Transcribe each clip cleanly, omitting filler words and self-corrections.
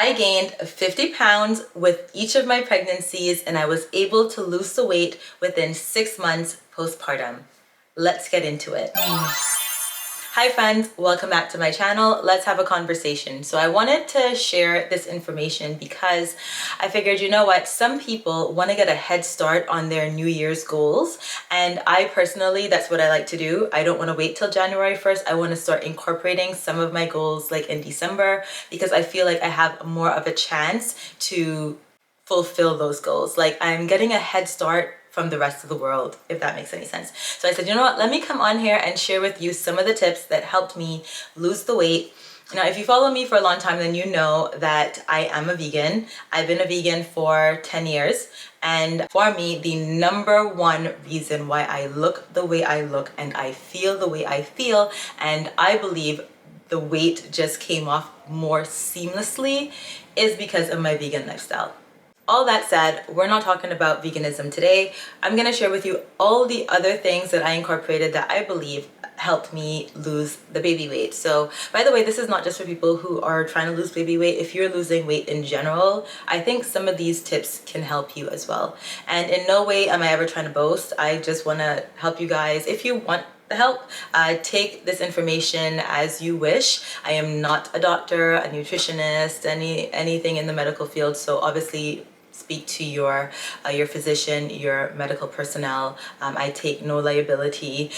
I gained 50 pounds with each of my pregnancies, and I was able to lose the weight within 6 months postpartum. Let's get into it. Hi friends, welcome back to my channel. Let's have a conversation. So I wanted to share this information because I figured, you know what, some people want to get a head start on their New Year's goals. And I personally, that's what I like to do. I don't want to wait till January 1st. I want to start incorporating some of my goals like in December because I feel like I have more of a chance to fulfill those goals. Like I'm getting a head start from the rest of the world, if that makes any sense. So I said, you know what, let me come on here and share with you some of the tips that helped me lose the weight. Now, if you follow me for a long time, then you know that I am a vegan. I've been a vegan for 10 years. And for me, the number one reason why I look the way I look and I feel the way I feel, and I believe the weight just came off more seamlessly, is because of my vegan lifestyle. All that said, we're not talking about veganism today. I'm gonna share with you all the other things that I incorporated that I believe helped me lose the baby weight. So, by the way, this is not just for people who are trying to lose baby weight. If you're losing weight in general, I think some of these tips can help you as well. And in no way am I ever trying to boast. I just wanna help you guys. If you want the help, take this information as you wish. I am not a doctor, a nutritionist, anything in the medical field. So obviously, speak to your physician, your medical personnel. I take no liability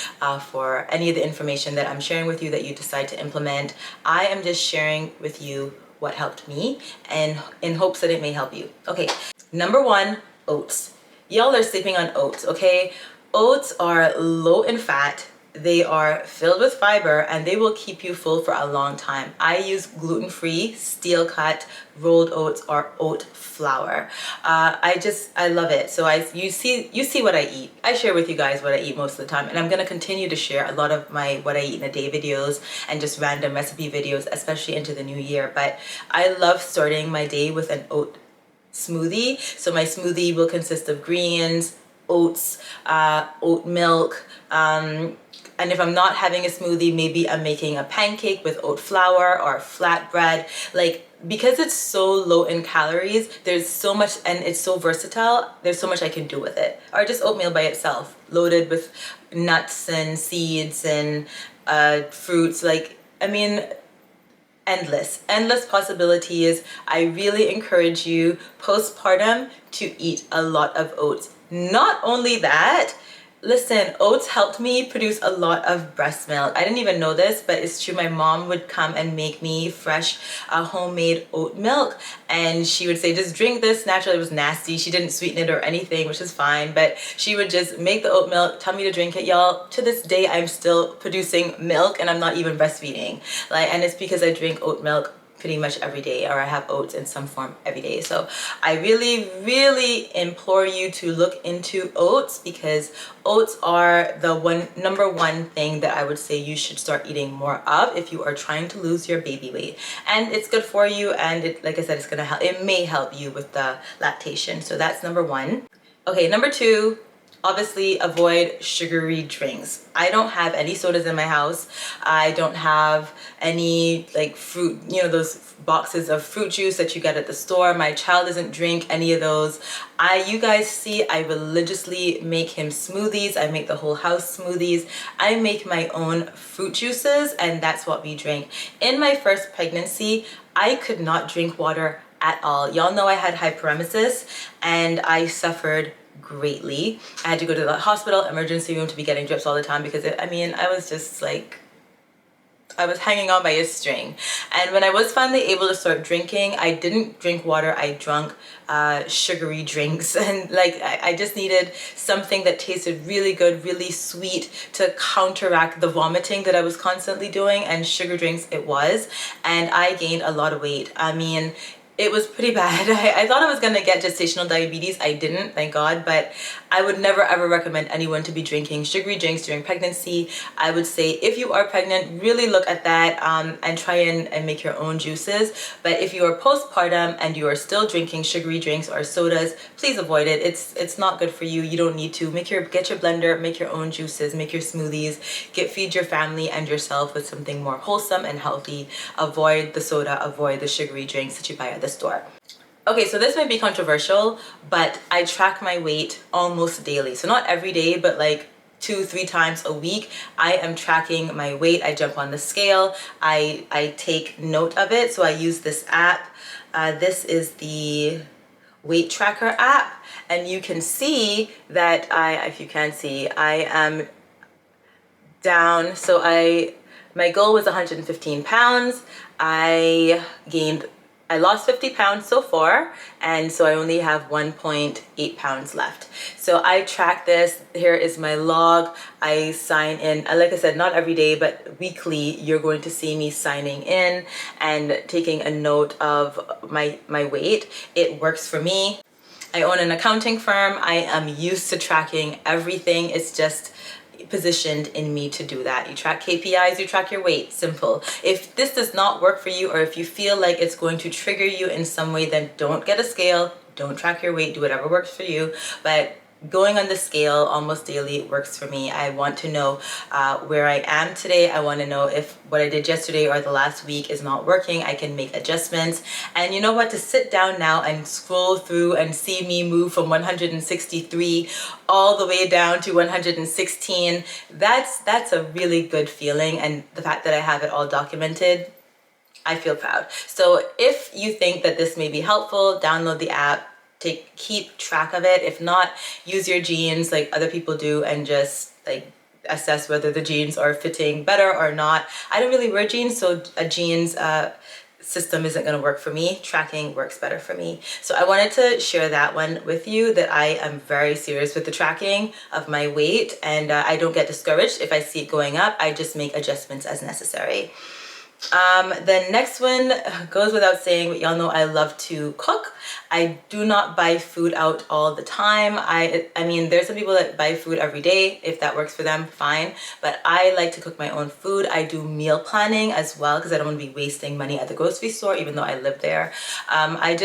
for any of the information that I'm sharing with you that you decide to implement. I am just sharing with you what helped me and in hopes that it may help you. Okay, number one, oats. Y'all are sleeping on oats, okay? Oats are low in fat. They are filled with fiber and they will keep you full for a long time. I use gluten-free, steel-cut, rolled oats or oat flour. I love it. So you see what I eat. I share with you guys what I eat most of the time, and I'm gonna continue to share a lot of my what I eat in a day videos and just random recipe videos, especially into the new year. But I love starting my day with an oat smoothie. So my smoothie will consist of greens, oats, oat milk, and if I'm not having a smoothie, maybe I'm making a pancake with oat flour or flatbread. Like, because it's so low in calories, there's so much, and it's so versatile, there's so much I can do with it. Or just oatmeal by itself, loaded with nuts and seeds and fruits. Like, I mean, endless possibilities. I really encourage you postpartum to eat a lot of oats. Not only that, listen, oats helped me produce a lot of breast milk. I didn't even know this, but it's true. My mom would come and make me fresh homemade oat milk, and she would say, just drink this naturally. It was nasty. She didn't sweeten it or anything, which is fine, but she would just make the oat milk, tell me to drink it. Y'all, to this day, I'm still producing milk and I'm not even breastfeeding. And it's because I drink oat milk pretty much every day, or I have oats in some form every day. So I really implore you to look into oats, because oats are the number one thing that I would say you should start eating more of if you are trying to lose your baby weight. And it's good for you, and it, like I said, it's gonna help. It may help you with the lactation. So that's number one. Okay, number two, obviously avoid sugary drinks. I don't have any sodas in my house. I don't have any like fruit, you know, those boxes of fruit juice that you get at the store. My child doesn't drink any of those. You guys see, I religiously make him smoothies. I make the whole house smoothies. I make my own fruit juices, and that's what we drink. In my first pregnancy, I could not drink water at all. Y'all know I had hyperemesis and I suffered greatly. I had to go to the hospital emergency room to be getting drips all the time because I was just like, I was hanging on by a string. And when I was finally able to start drinking, I didn't drink water, I drank sugary drinks. And like, I just needed something that tasted really good, really sweet to counteract the vomiting that I was constantly doing, and sugar drinks it was. And I gained a lot of weight. I mean, it was pretty bad. I thought I was gonna get gestational diabetes. I didn't, thank God, but I would never ever recommend anyone to be drinking sugary drinks during pregnancy. I would say if you are pregnant, really look at that and try and make your own juices. But if you are postpartum and you are still drinking sugary drinks or sodas, please avoid it. It's not good for you. You don't need to. Get your blender, make your own juices, make your smoothies, feed your family and yourself with something more wholesome and healthy. Avoid the soda, avoid the sugary drinks that you buy at the store. Okay, so this might be controversial, but I track my weight almost daily. So not every day, but like 2-3 times a week, I am tracking my weight. I jump on the scale. I take note of it. So I use this app. This is the weight tracker app, and you can see that if you can see, I am down. So my goal was 115 pounds. I lost 50 pounds so far, and so I only have 1.8 pounds left. So I track this. Here is my log. I sign in, like I said, not every day, but weekly, you're going to see me signing in and taking a note of my weight. It works for me. I own an accounting firm. I am used to tracking everything. It's just positioned in me to do that. You track KPIs, you track your weight, simple. If this does not work for you, or if you feel like it's going to trigger you in some way, then don't get a scale, don't track your weight, do whatever works for you. But going on the scale almost daily works for me. I want to know where I am today. I want to know if what I did yesterday or the last week is not working. I can make adjustments. And you know what? To sit down now and scroll through and see me move from 163 all the way down to 116, that's a really good feeling. And the fact that I have it all documented, I feel proud. So if you think that this may be helpful, download the app. Keep track of it. If not, use your jeans like other people do and just like assess whether the jeans are fitting better or not. I don't really wear jeans, so a jeans system isn't going to work for me. Tracking works better for me. So I wanted to share that one with you, that I am very serious with the tracking of my weight, and I don't get discouraged if I see it going up. I just make adjustments as necessary. The next one goes without saying, but y'all know I love to cook. I do not buy food out all the time. I mean, there's some people that buy food every day. If that works for them, fine. But I like to cook my own food. I do meal planning as well because I don't want to be wasting money at the grocery store, even though I live there. I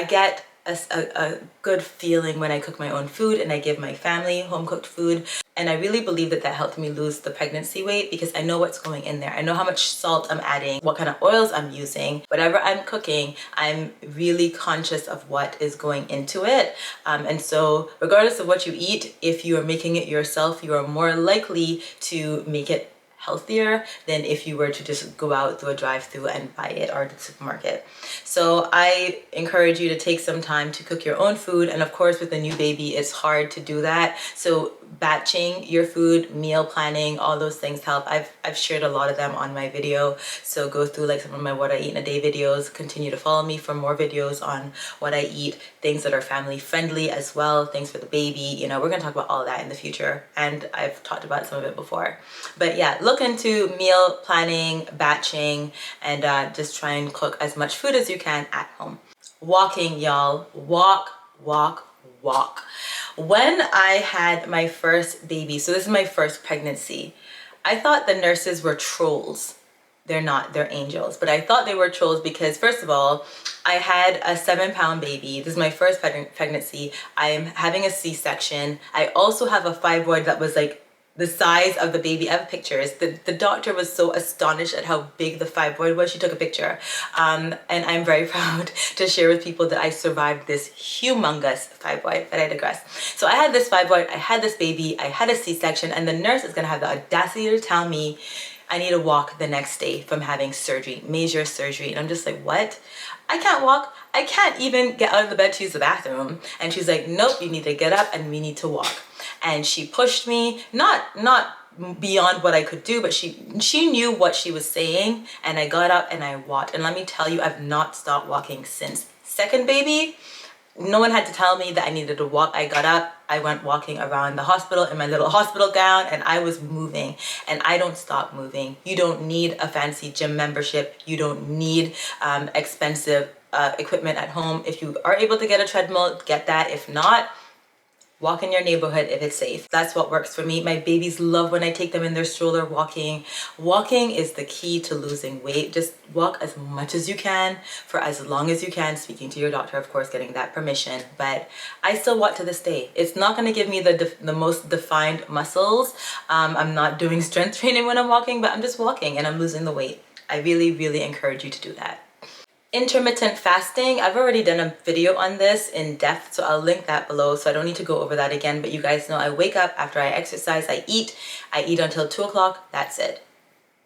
get a good feeling when I cook my own food and I give my family home cooked food. And I really believe that helped me lose the pregnancy weight because I know what's going in there. I know how much salt I'm adding, what kind of oils I'm using. Whatever I'm cooking, I'm really conscious of what is going into it. And so regardless of what you eat, if you are making it yourself, you are more likely to make it healthier than if you were to just go out through a drive-through and buy it or the supermarket. So I encourage you to take some time to cook your own food. And of course, with a new baby, it's hard to do that. So batching your food, meal planning, all those things help. I've shared a lot of them on my video. So go through like some of my what I eat in a day videos. Continue to follow me for more videos on what I eat, things that are family friendly as well, things for the baby. You know, we're gonna talk about all that in the future. And I've talked about some of it before. But yeah, look into meal planning, batching, and just try and cook as much food as you can at home. Walking, y'all. Walk, walk, walk. When I had my first baby, so this is my first pregnancy, I thought the nurses were trolls. They're not, they're angels. But I thought they were trolls because, first of all, I had a 7-pound baby. This is my first pregnancy. I'm having a C-section. I also have a fibroid that was like the size of the baby. I have pictures. The doctor was so astonished at how big the fibroid was. She took a picture. And I'm very proud to share with people that I survived this humongous fibroid, but I digress. So I had this fibroid, I had this baby, I had a C-section, and the nurse is gonna have the audacity to tell me I need to walk the next day from having surgery, major surgery. And I'm just like, what? I can't walk. I can't even get out of the bed to use the bathroom. And she's like, nope, you need to get up and we need to walk. And she pushed me, not beyond what I could do, but she knew what she was saying. And I got up and I walked. And let me tell you, I've not stopped walking since. Second baby, no one had to tell me that I needed to walk. I got up, I went walking around the hospital in my little hospital gown, and I was moving, and I don't stop moving. You don't need a fancy gym membership. You don't need expensive equipment at home. If you are able to get a treadmill, get that. If not, walk in your neighborhood if it's safe. That's what works for me. My babies love when I take them in their stroller walking. Walking is the key to losing weight. Just walk as much as you can for as long as you can, speaking to your doctor, of course, getting that permission. But I still walk to this day. It's not going to give me the most defined muscles. I'm not doing strength training when I'm walking, but I'm just walking and I'm losing the weight. I really, really encourage you to do that. Intermittent fasting, I've already done a video on this in depth, so I'll link that below, so I don't need to go over that again. But you guys know I wake up after I exercise, I eat until 2 o'clock, that's it.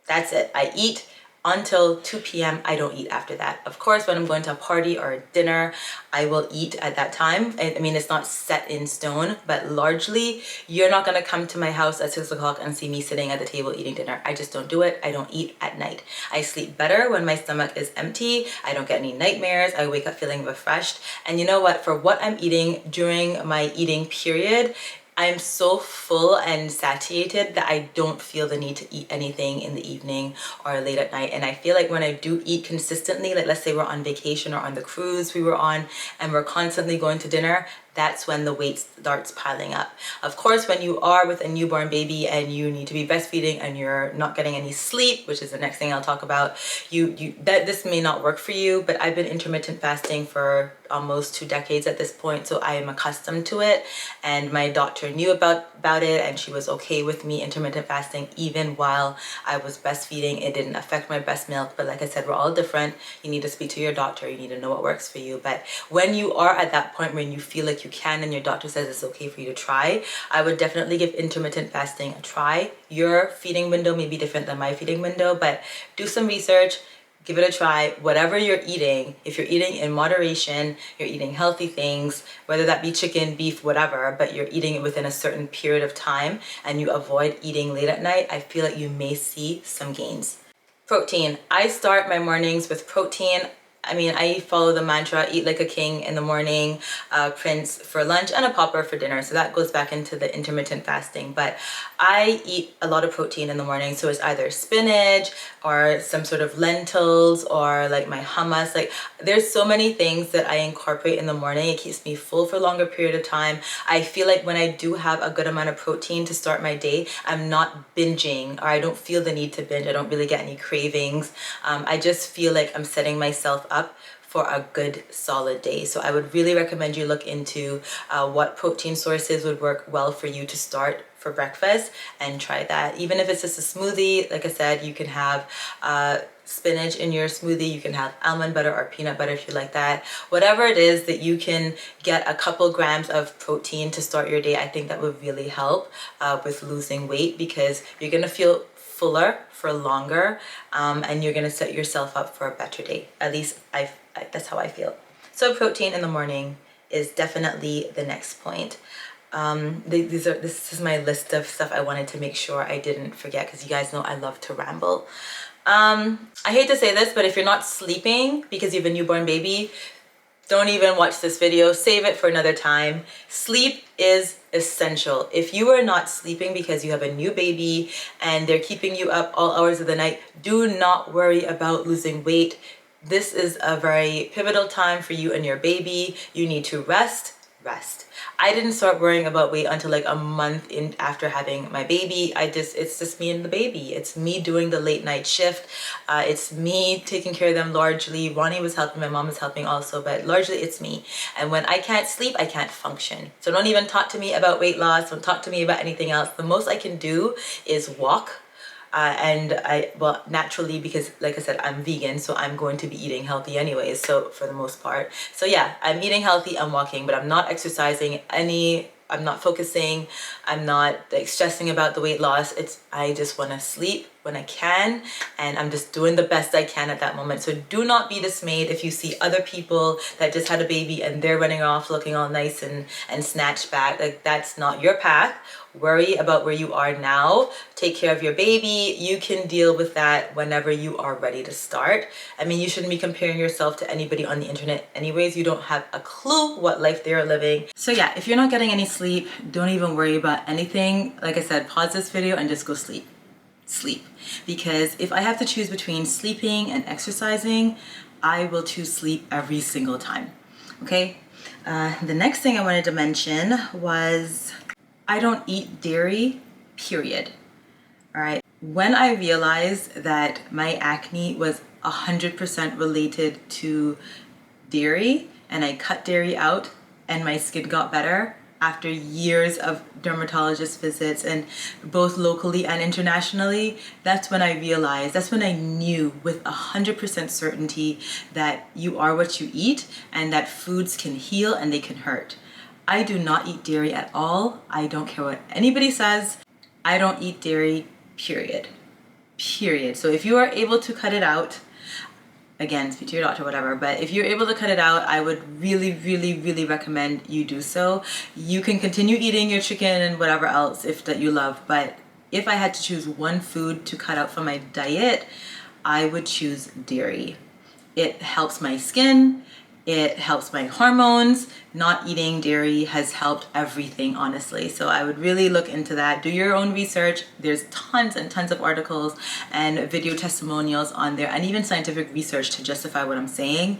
That's it. I eat until 2 p.m. I don't eat after that. Of course, when I'm going to a party or a dinner, I will eat at that time. I mean, it's not set in stone, but largely, you're not gonna come to my house at 6 o'clock and see me sitting at the table eating dinner. I just don't do it. I don't eat at night. I sleep better when my stomach is empty. I don't get any nightmares. I wake up feeling refreshed. And you know what? For what I'm eating during my eating period, I'm so full and satiated that I don't feel the need to eat anything in the evening or late at night. And I feel like when I do eat consistently, like let's say we're on vacation or on the cruise we were on and we're constantly going to dinner, that's when the weight starts piling up. Of course, when you are with a newborn baby and you need to be breastfeeding and you're not getting any sleep, which is the next thing I'll talk about, this may not work for you, but I've been intermittent fasting for almost 2 decades at this point, so I am accustomed to it. And my doctor knew about it, and she was okay with me intermittent fasting even while I was breastfeeding. It didn't affect my breast milk, but like I said, we're all different. You need to speak to your doctor. You need to know what works for you. But when you are at that point when you feel like you can and your doctor says it's okay for you to try, I would definitely give intermittent fasting a try. Your feeding window may be different than my feeding window, but do some research. Give it a try. Whatever you're eating, if you're eating in moderation, you're eating healthy things, whether that be chicken, beef, whatever, but you're eating it within a certain period of time and you avoid eating late at night, I feel like you may see some gains. Protein. I start my mornings with protein. I mean, I follow the mantra, eat like a king in the morning, Prince for lunch, and a popper for dinner. So that goes back into the intermittent fasting. But I eat a lot of protein in the morning. So it's either spinach or some sort of lentils or like my hummus. Like there's so many things that I incorporate in the morning. It keeps me full for a longer period of time. I feel like when I do have a good amount of protein to start my day, I'm not binging, or I don't feel the need to binge. I don't really get any cravings. I just feel like I'm setting myself up for a good solid day. So I would really recommend you look into what protein sources would work well for you to start for breakfast and try that. Even if it's just a smoothie, like I said, you can have spinach in your smoothie, you can have almond butter or peanut butter if you like that. Whatever it is that you can get a couple grams of protein to start your day, I think that would really help with losing weight, because you're gonna feel fuller for longer, and you're gonna set yourself up for a better day. At least that's how I feel. So protein in the morning is definitely the next point. This is my list of stuff I wanted to make sure I didn't forget, because you guys know I love to ramble. I hate to say this, but if you're not sleeping because you have a newborn baby, don't even watch this video. Save it for another time. Sleep is essential. If you are not sleeping because you have a new baby and they're keeping you up all hours of the night, do not worry about losing weight. This is a very pivotal time for you and your baby. You need to rest. I didn't start worrying about weight until like a month in after having my baby. It's just me and the baby. It's me doing the late night shift. It's me taking care of them largely. Ronnie was helping, my mom was helping also, but largely it's me. And when I can't sleep, I can't function. So don't even talk to me about weight loss. Don't talk to me about anything else. The most I can do is walk. Well, naturally, because like I said, I'm vegan, so I'm going to be eating healthy anyways, so for the most part. So yeah, I'm eating healthy, I'm walking, but I'm not exercising I'm not focusing, I'm not like stressing about the weight loss. I just want to sleep when I can, and I'm just doing the best I can at that moment. So do not be dismayed if you see other people that just had a baby and they're running off looking all nice and snatched back. Like that's not your path. Worry about where you are now. Take care of your baby. You can deal with that whenever you are ready to start. I mean, you shouldn't be comparing yourself to anybody on the internet anyways. You don't have a clue what life they're living. So yeah, if you're not getting any sleep, don't even worry about anything. Like I said, pause this video and just go sleep. Because if I have to choose between sleeping and exercising, I will choose sleep every single time. Okay. The next thing I wanted to mention was I don't eat dairy, period. All right. When I realized that my acne was 100% related to dairy and I cut dairy out and my skin got better, after years of dermatologist visits, and both locally and internationally, that's when I realized, that's when I knew with 100% certainty that you are what you eat, and that foods can heal and they can hurt. I do not eat dairy at all. I don't care what anybody says. I don't eat dairy, period. Period. So if you are able to cut it out, again, speak to your doctor, whatever, but if you're able to cut it out, I would really, really, really recommend you do so. You can continue eating your chicken and whatever else if that you love, but if I had to choose one food to cut out from my diet, I would choose dairy. It helps my skin. It helps my hormones. Not eating dairy has helped everything, honestly. So I would really look into that. Do your own research. There's tons and tons of articles and video testimonials on there, and even scientific research to justify what I'm saying.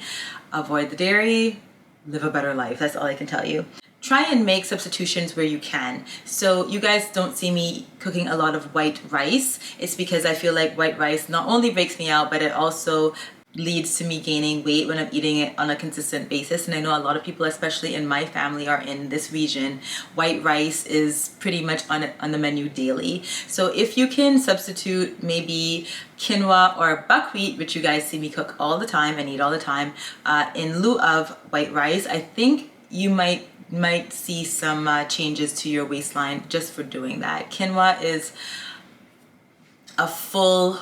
Avoid the dairy, live a better life. That's all I can tell you. Try and make substitutions where you can. So you guys don't see me cooking a lot of white rice. It's because I feel like white rice not only breaks me out, but it also leads to me gaining weight when I'm eating it on a consistent basis. And I know a lot of people, especially in my family, are in this region. White rice is pretty much on the menu daily. So if you can substitute maybe quinoa or buckwheat, which you guys see me cook all the time and eat all the time, in lieu of white rice, I think you might see some changes to your waistline just for doing that. Quinoa is a full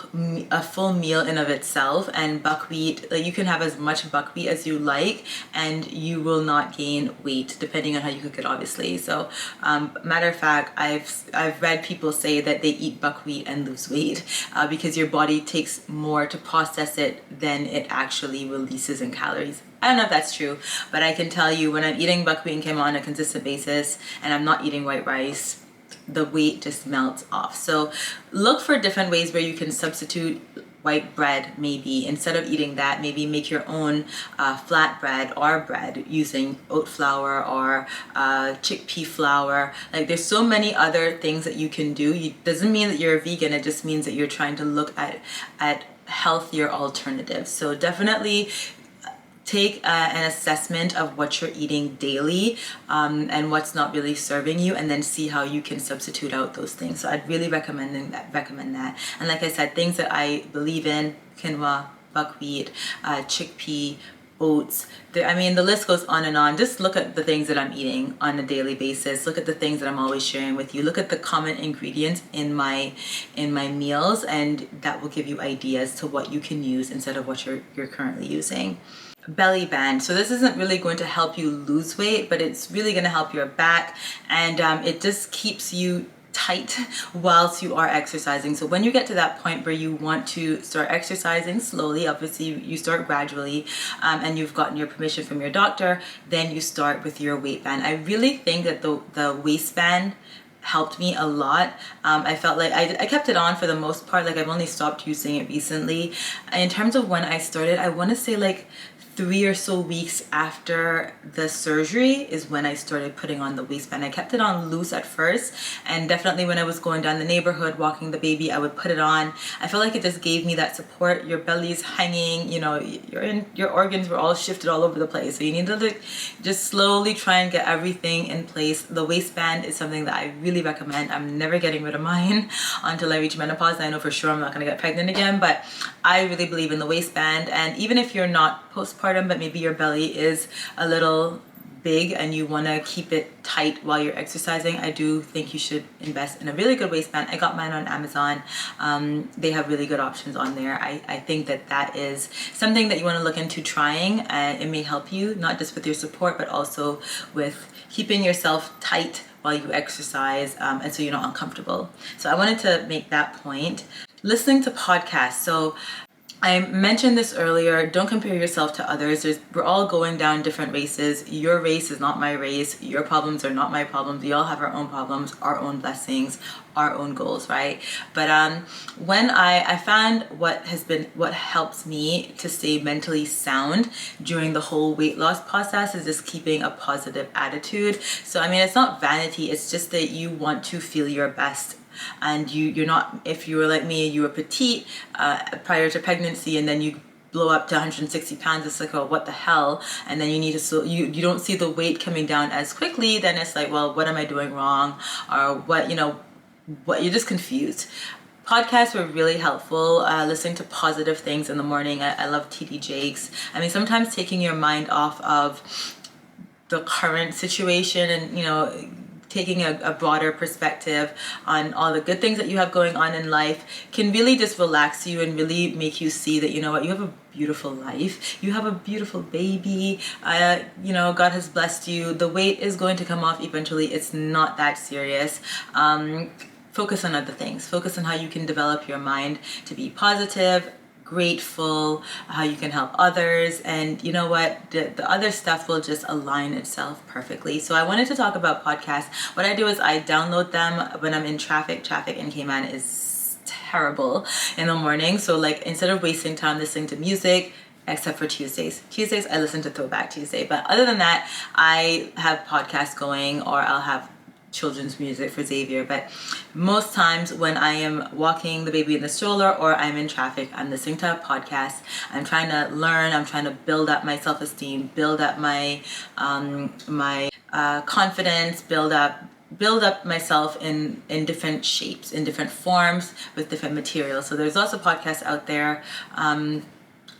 meal in of itself, and buckwheat, like, you can have as much buckwheat as you like and you will not gain weight, depending on how you cook it, obviously. So matter of fact, I've read people say that they eat buckwheat and lose weight because your body takes more to process it than it actually releases in calories. I don't know if that's true, but I can tell you, when I'm eating buckwheat and quinoa on a consistent basis and I'm not eating white rice, the weight just melts off. So look for different ways where you can substitute white bread. Maybe instead of eating that, maybe make your own flat bread or bread using oat flour or chickpea flour. Like, there's so many other things that you can do. It doesn't mean that you're a vegan, it just means that you're trying to look at healthier alternatives. So definitely take an assessment of what you're eating daily and what's not really serving you, and then see how you can substitute out those things. So I'd really recommend that. And like I said, things that I believe in: quinoa, buckwheat, chickpea, oats. I mean, the list goes on and on. Just look at the things that I'm eating on a daily basis. Look at the things that I'm always sharing with you. Look at the common ingredients in my meals, and that will give you ideas to what you can use instead of what you're currently using. Belly band. So this isn't really going to help you lose weight, but it's really going to help your back, and it just keeps you tight whilst you are exercising. So when you get to that point where you want to start exercising slowly, obviously you start gradually, and you've gotten your permission from your doctor, then you start with your weight band. I really think that the waistband helped me a lot. I felt like I kept it on for the most part. Like, I've only stopped using it recently. In terms of when I started, I want to say like 3 or so weeks after the surgery is when I started putting on the waistband. I kept it on loose at first, and definitely when I was going down the neighborhood walking the baby, I would put it on. I felt like it just gave me that support. Your belly's hanging, you know, your organs were all shifted all over the place. So you need to just slowly try and get everything in place. The waistband is something that I really recommend. I'm never getting rid of mine until I reach menopause. I know for sure I'm not gonna get pregnant again, but I really believe in the waistband. And even if you're not postpartum, but maybe your belly is a little big and you want to keep it tight while you're exercising, I do think you should invest in a really good waistband. I got mine on Amazon. They have really good options on there. I think that is something that you want to look into trying. It may help you, not just with your support, but also with keeping yourself tight while you exercise, and so you're not uncomfortable. So I wanted to make that point. Listening to podcasts. So I mentioned this earlier, don't compare yourself to others. We're all going down different races. Your race is not my race. Your problems are not my problems. We all have our own problems, our own blessings, our own goals, right? But when I found what helps me to stay mentally sound during the whole weight loss process is just keeping a positive attitude. So I mean, it's not vanity, it's just that you want to feel your best. And you're not, if you were like me, you were petite prior to pregnancy, and then you blow up to 160 pounds, it's like, oh, what the hell? And then you need to, so you don't see the weight coming down as quickly, then it's like, well, what am I doing wrong? Or what, what, you're just confused. Podcasts were really helpful. Listening to positive things in the morning. I love TD Jakes. I mean, sometimes taking your mind off of the current situation and, taking a broader perspective on all the good things that you have going on in life can really just relax you and really make you see that, you have a beautiful life. You have a beautiful baby. God has blessed you. The weight is going to come off eventually. It's not that serious. Focus on other things. Focus on how you can develop your mind to be positive, grateful, how you can help others, and you know what, the other stuff will just align itself perfectly. So I wanted to talk about podcasts. What I do is I download them when I'm in traffic in Cayman is terrible in the morning, so like instead of wasting time listening to music, except for Tuesdays I listen to Throwback Tuesday, but other than that I have podcasts going, or I'll have children's music for Xavier. But most times when I am walking the baby in the stroller or I'm in traffic, I'm listening to a podcast. I'm trying to learn. I'm trying to build up my self-esteem, build up my confidence, build up myself in different shapes, in different forms, with different materials. So there's lots of podcasts out there.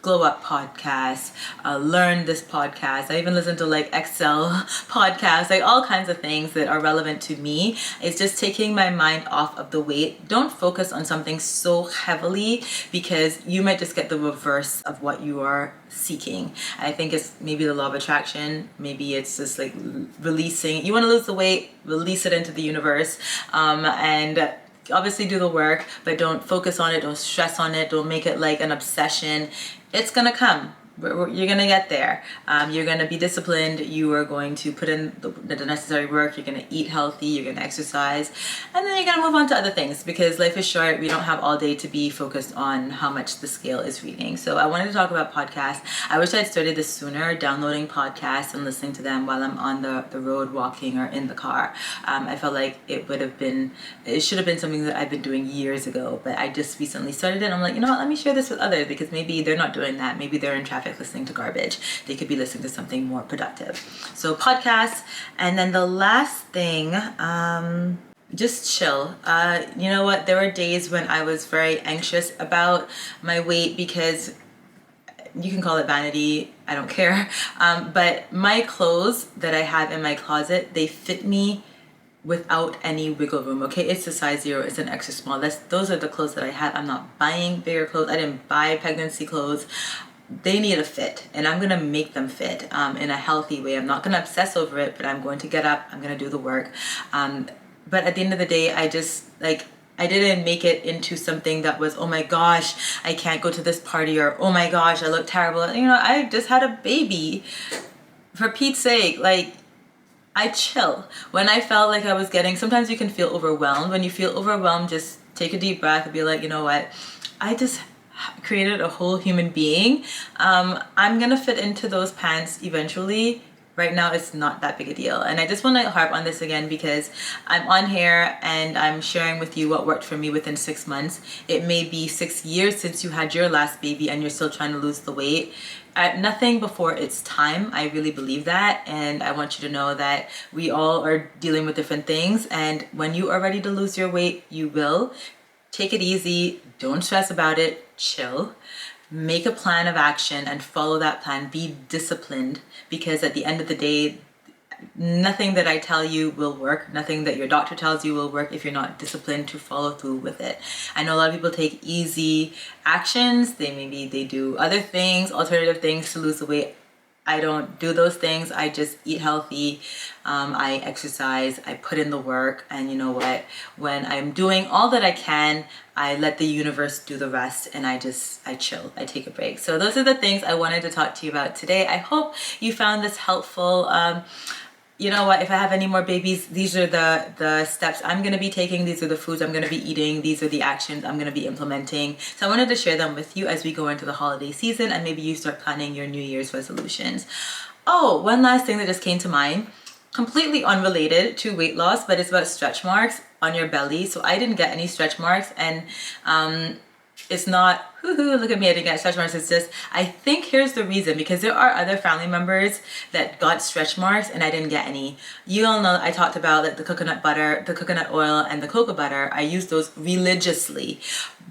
Glow Up podcast, Learn This podcast. I even listen to like Excel podcasts, like all kinds of things that are relevant to me. It's just taking my mind off of the weight. Don't focus on something so heavily because you might just get the reverse of what you are seeking. I think it's maybe the law of attraction. Maybe it's just like releasing. You want to lose the weight, release it into the universe, and obviously do the work, but don't focus on it, don't stress on it, don't make it like an obsession. It's gonna come. You're gonna get there. You're gonna be disciplined. You are going to put in the necessary work. You're gonna eat healthy. You're gonna exercise, and then you're gonna move on to other things because life is short. We don't have all day to be focused on how much the scale is reading. So I wanted to talk about podcasts. I wish I'd started this sooner, downloading podcasts and listening to them while I'm on the road walking or in the car. I felt like it should have been something that I've been doing years ago, but I just recently started it. And I'm like, you know what? Let me share this with others because maybe they're not doing that. Maybe they're in traffic listening to garbage. They could be listening to something more productive. So podcasts. And then the last thing, just chill. You know what? There were days when I was very anxious about my weight because you can call it vanity. I don't care. But my clothes that I have in my closet, they fit me without any wiggle room. Okay, it's a size 0, it's an extra small. Those are the clothes that I have. I'm not buying bigger clothes. I didn't buy pregnancy clothes. They need a fit, and I'm gonna make them fit in a healthy way. I'm not gonna obsess over it, but I'm going to get up, I'm gonna do the work. But at the end of the day, I didn't make it into something that was, oh my gosh, I can't go to this party, or oh my gosh, I look terrible. I just had a baby. For Pete's sake, I chill. When I felt like I was sometimes you can feel overwhelmed. When you feel overwhelmed, just take a deep breath and be like, you know what? I just created a whole human being. I'm gonna fit into those pants eventually. Right now, it's not that big a deal. And I just want to harp on this again because I'm on here and I'm sharing with you what worked for me within 6 months. It may be 6 years since you had your last baby and you're still trying to lose the weight. Nothing before its time. I really believe that. And I want you to know that we all are dealing with different things. And when you are ready to lose your weight, you will. Take it easy. Don't stress about it. Chill. Make a plan of action and follow that plan. Be disciplined, because at the end of the day, nothing that I tell you will work. Nothing that your doctor tells you will work if you're not disciplined to follow through with it. I know a lot of people take easy actions. They do other things, alternative things to lose the weight. I don't do those things. I just eat healthy. I exercise. I put in the work. And you know what? When I'm doing all that I can, I let the universe do the rest, and I chill. I take a break. So those are the things I wanted to talk to you about today. I hope you found this helpful. You know what? If I have any more babies, these are the steps I'm going to be taking. These are the foods I'm going to be eating. These are the actions I'm going to be implementing. So I wanted to share them with you as we go into the holiday season, and maybe you start planning your New Year's resolutions. Oh, one last thing that just came to mind, completely unrelated to weight loss, but it's about stretch marks on your belly. So I didn't get any stretch marks, and It's not, hoo-hoo, look at me, I didn't get stretch marks. It's just, I think here's the reason, because there are other family members that got stretch marks and I didn't get any. You all know I talked about like the coconut butter, the coconut oil, and the cocoa butter. I use those religiously.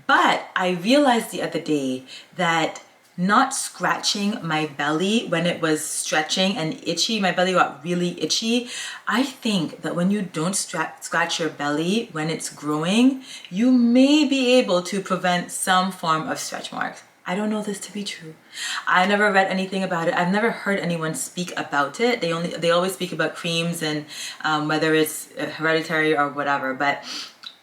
But I realized the other day that not scratching my belly when it was stretching and itchy, my belly got really itchy. I think that when you don't scratch your belly when it's growing, you may be able to prevent some form of stretch marks. I don't know this to be true. I never read anything about it. I've never heard anyone speak about it. They always speak about creams and whether it's hereditary or whatever. But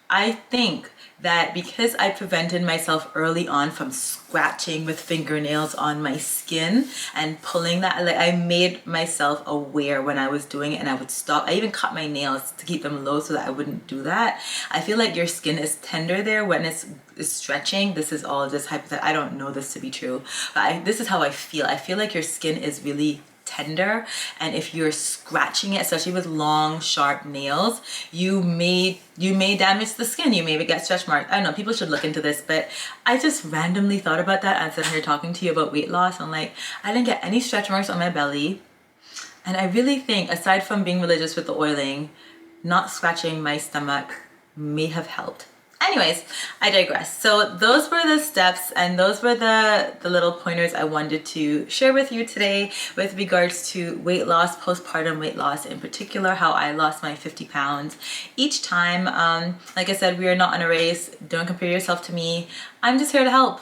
I think that because I prevented myself early on from scratching with fingernails on my skin and pulling that, like I made myself aware when I was doing it and I would stop. I even cut my nails to keep them low so that I wouldn't do that. I feel like your skin is tender there when it's stretching. This is all just hypothetical. I don't know this to be true, but this is how I feel. I feel like your skin is really tender, and if you're scratching it, especially with long sharp nails, you may damage the skin. You maybe get stretch marks. I don't know, people should look into this, but I just randomly thought about that. I'm sitting here talking to you about weight loss. I'm like, I didn't get any stretch marks on my belly, and I really think, aside from being religious with the oiling, not scratching my stomach may have helped. Anyways, I digress. So those were the steps and those were the little pointers I wanted to share with you today with regards to weight loss, postpartum weight loss in particular, how I lost my 50 pounds. Each time, like I said, we are not on a race. Don't compare yourself to me. I'm just here to help.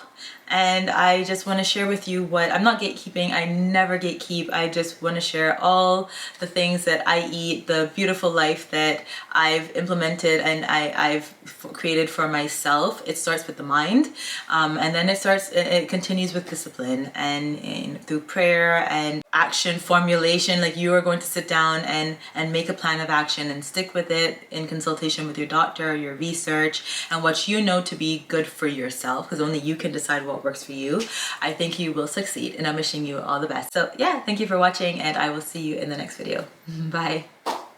And I just want to share with you what, I'm not gatekeeping, I never gatekeep. I just want to share all the things that I eat, the beautiful life that I've implemented and I've created for myself. It starts with the mind, and then it continues with discipline and through prayer and action formulation. Like you are going to sit down and make a plan of action and stick with it in consultation with your doctor, your research, and what you know to be good for yourself, because only you can decide what works for you. I think you will succeed, and I'm wishing you all the best. So yeah, thank you for watching, and I will see you in the next video. Bye.